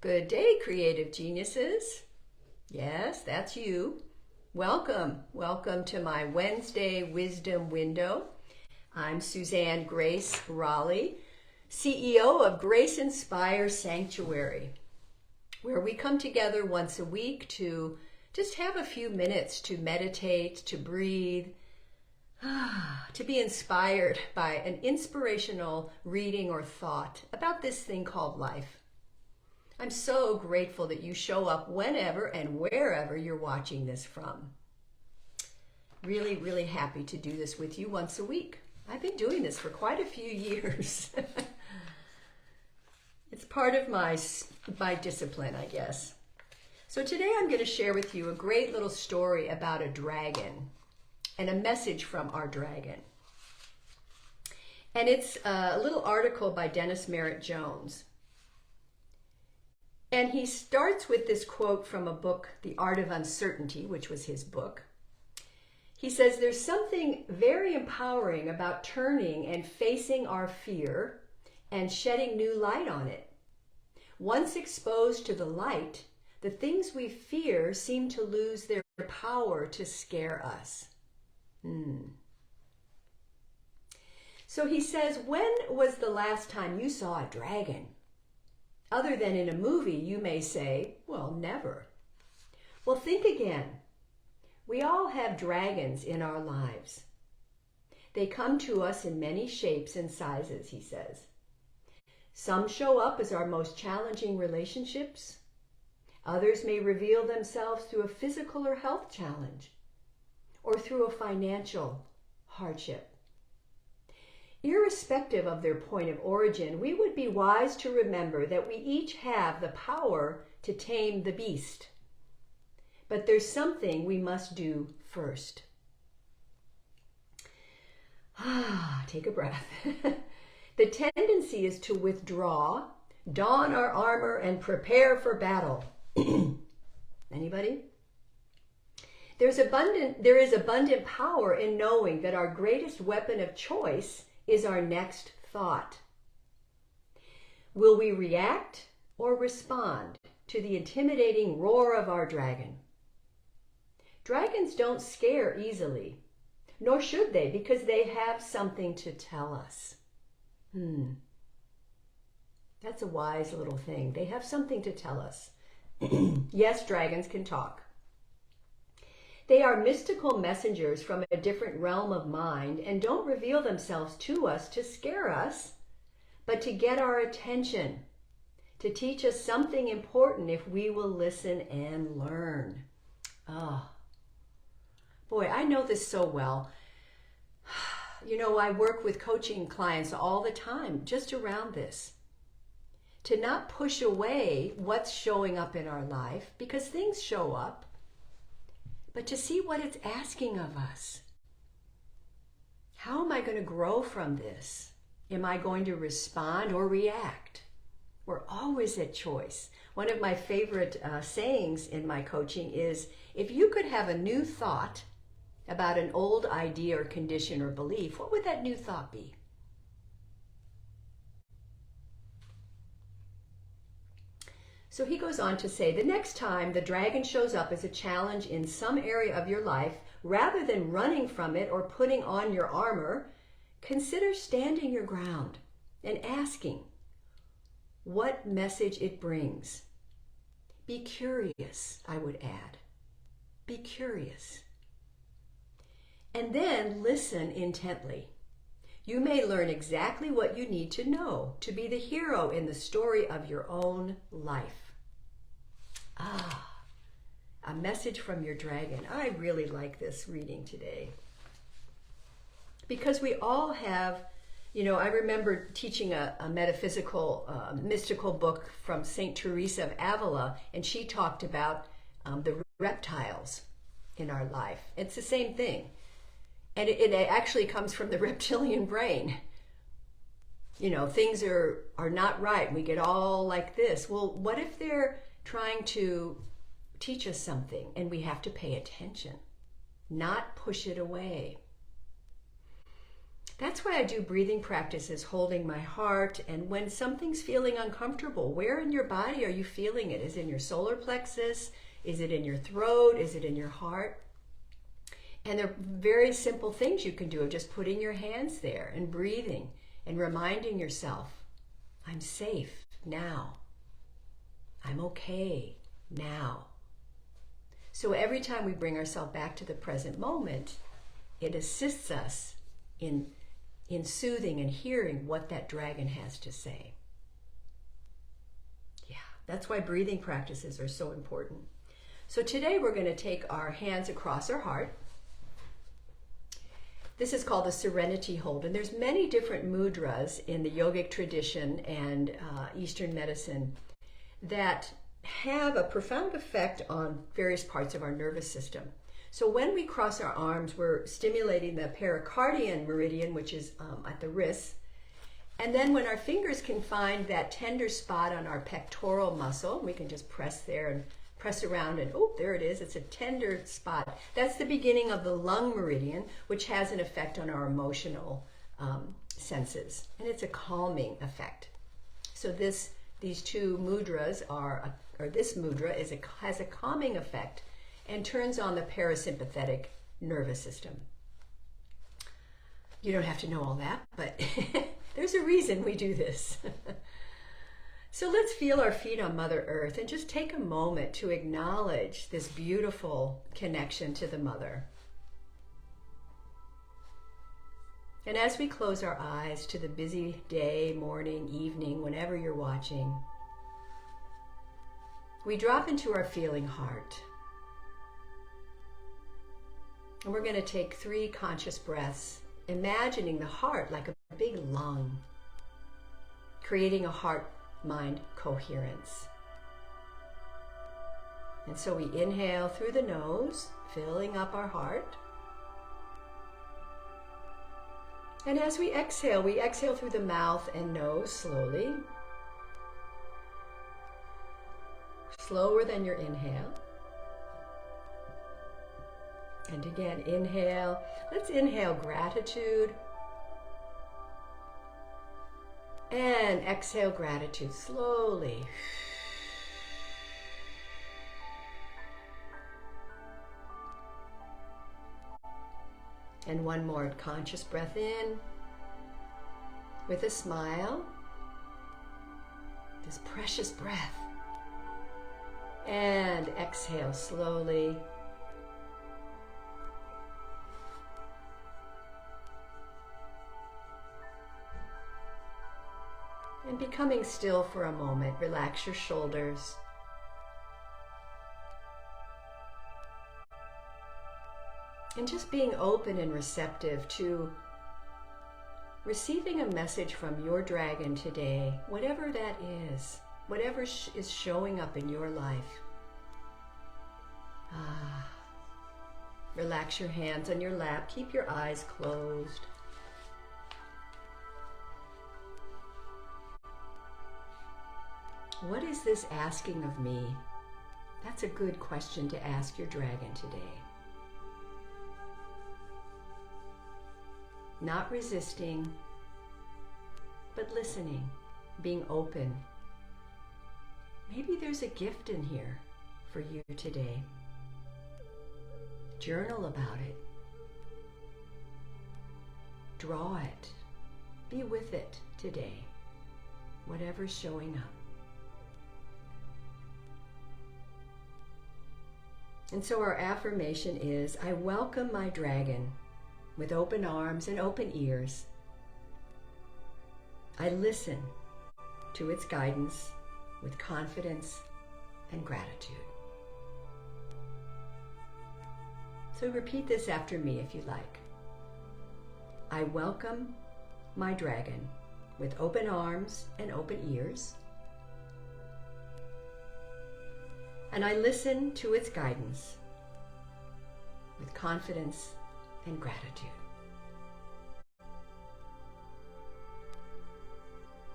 Good day, creative geniuses. Yes, that's you. Welcome. Welcome to my Wednesday Wisdom Window. I'm Suzanne Grace Raleigh, CEO of Grace Inspire Sanctuary, where we come together once a week to just have a few minutes to meditate, to breathe, to be inspired by an inspirational reading or thought about this thing called life. I'm so grateful that you show up whenever and wherever you're watching this from. Really, really happy to do this with you once a week. I've been doing this for quite a few years. It's part of my discipline, I guess. So today I'm going to share with you a great little story about a dragon and a message from our dragon. And it's a little article by Dennis Merritt Jones. And he starts with this quote from a book, The Art of Uncertainty, which was his book. He says, "There's something very empowering about turning and facing our fear and shedding new light on it. Once exposed to the light, the things we fear seem to lose their power to scare us." So he says, when was the last time you saw a dragon? Other than in a movie, you may say, well, never. Well, think again. We all have dragons in our lives. They come to us in many shapes and sizes, he says. Some show up as our most challenging relationships. Others may reveal themselves through a physical or health challenge, or through a financial hardship. Irrespective of their point of origin, we would be wise to remember that we each have the power to tame the beast. But there's something we must do first. Take a breath. The tendency is to withdraw, don our armor, and prepare for battle. Anybody? There is abundant power in knowing that our greatest weapon of choice is our next thought. Will we react or respond to the intimidating roar of our dragon? Dragons don't scare easily, nor should they, because they have something to tell us. That's a wise little thing. They have something to tell us. Yes, dragons can talk. They are mystical messengers from a different realm of mind and don't reveal themselves to us to scare us, but to get our attention, to teach us something important if we will listen and learn. Oh, boy, I know this so well. You know, I work with coaching clients all the time just around this. To not push away what's showing up in our life, because things show up, but to see what it's asking of us. How am I going to grow from this? Am I going to respond or react? We're always at choice. One of my favorite sayings in my coaching is, if you could have a new thought about an old idea or condition or belief, what would that new thought be? So he goes on to say, the next time the dragon shows up as a challenge in some area of your life, rather than running from it or putting on your armor, consider standing your ground and asking what message it brings. Be curious, I would add. Be curious. And then listen intently. You may learn exactly what you need to know to be the hero in the story of your own life. A message from your dragon. I really like this reading today. Because we all have, I remember teaching a metaphysical, mystical book from St. Teresa of Avila, and she talked about the reptiles in our life. It's the same thing. And it actually comes from the reptilian brain. Things are not right. We get all like this. Well, what if they're trying to teach us something and we have to pay attention, not push it away? That's why I do breathing practices, holding my heart. And when something's feeling uncomfortable, where in your body are you feeling it? Is it in your solar plexus? Is it in your throat? Is it in your heart? And there are very simple things you can do of just putting your hands there and breathing and reminding yourself, I'm safe now. I'm okay now. So every time we bring ourselves back to the present moment, it assists us in soothing and hearing what that dragon has to say. Yeah, that's why breathing practices are so important. So today we're going to take our hands across our heart. This is called the Serenity Hold, and there's many different mudras in the yogic tradition and Eastern medicine that have a profound effect on various parts of our nervous system. So when we cross our arms, we're stimulating the pericardian meridian, which is at the wrists. And then when our fingers can find that tender spot on our pectoral muscle, we can just press there and press around and, oh, there it is. It's a tender spot. That's the beginning of the lung meridian, which has an effect on our emotional senses. And it's a calming effect. So these two mudras this mudra has a calming effect and turns on the parasympathetic nervous system. You don't have to know all that, but there's a reason we do this. So let's feel our feet on Mother Earth and just take a moment to acknowledge this beautiful connection to the Mother. And as we close our eyes to the busy day, morning, evening, whenever you're watching, we drop into our feeling heart. And we're going to take 3 conscious breaths, imagining the heart like a big lung, creating a heart-mind coherence. And so we inhale through the nose, filling up our heart. And as we exhale through the mouth and nose slowly. Slower than your inhale. And again, inhale. Let's inhale gratitude. And exhale gratitude slowly. And one more conscious breath in with a smile. This precious breath. And exhale slowly. And becoming still for a moment, relax your shoulders. And just being open and receptive to receiving a message from your dragon today, whatever that is, whatever is showing up in your life. Relax your hands on your lap, keep your eyes closed. What is this asking of me? That's a good question to ask your dragon today. Not resisting, but listening, being open. Maybe there's a gift in here for you today. Journal about it. Draw it. Be with it today, whatever's showing up. And so our affirmation is, I welcome my dragon with open arms and open ears. I listen to its guidance with confidence and gratitude. So repeat this after me if you like. I welcome my dragon with open arms and open ears. And I listen to its guidance with confidence and gratitude.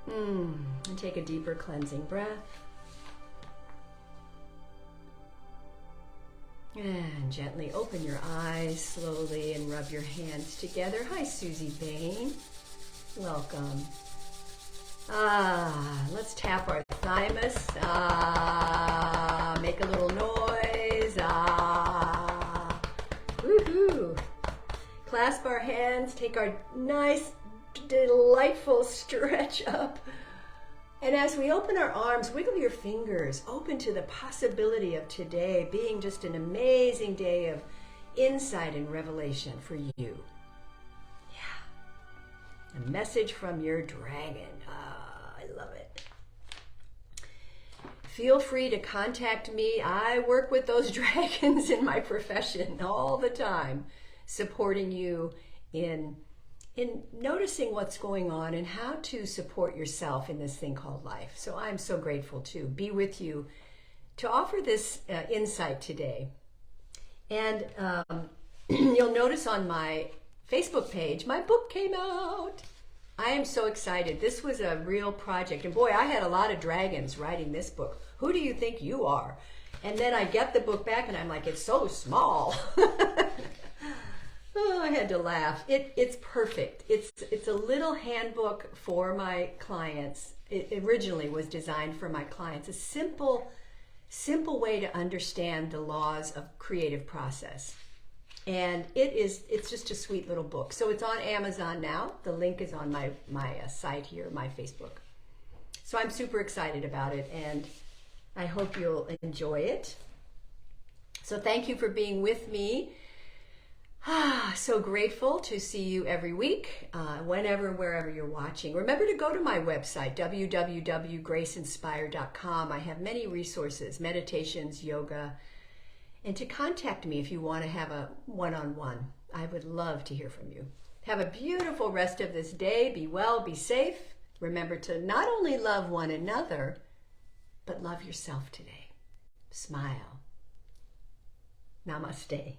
And take a deeper cleansing breath. And gently open your eyes slowly and rub your hands together. Hi, Susie Bain. Welcome. Let's tap our thymus. Make a little noise. Woohoo. Clasp our hands. Take our nice, delightful stretch up. And as we open our arms, wiggle your fingers, open to the possibility of today being just an amazing day of insight and revelation for you. Yeah. A message from your dragon. I love it. Feel free to contact me. I work with those dragons in my profession all the time, supporting you in noticing what's going on and how to support yourself in this thing called life. So I'm so grateful to be with you to offer this insight today. And you'll notice on my Facebook page, my book came out. I am so excited. This was a real project. And boy, I had a lot of dragons writing this book. Who do you think you are? And then I get the book back and I'm like, it's so small. Oh, I had to laugh. It's perfect. It's a little handbook for my clients. It originally was designed for my clients. A simple way to understand the laws of creative process. And it's just a sweet little book. So it's on Amazon now. The link is on my site here, my Facebook. So I'm super excited about it, and I hope you'll enjoy it. So thank you for being with me. So grateful to see you every week, whenever, wherever you're watching. Remember to go to my website, www.graceinspire.com. I have many resources, meditations, yoga, and to contact me if you want to have a one-on-one. I would love to hear from you. Have a beautiful rest of this day. Be well, be safe. Remember to not only love one another, but love yourself today. Smile. Namaste.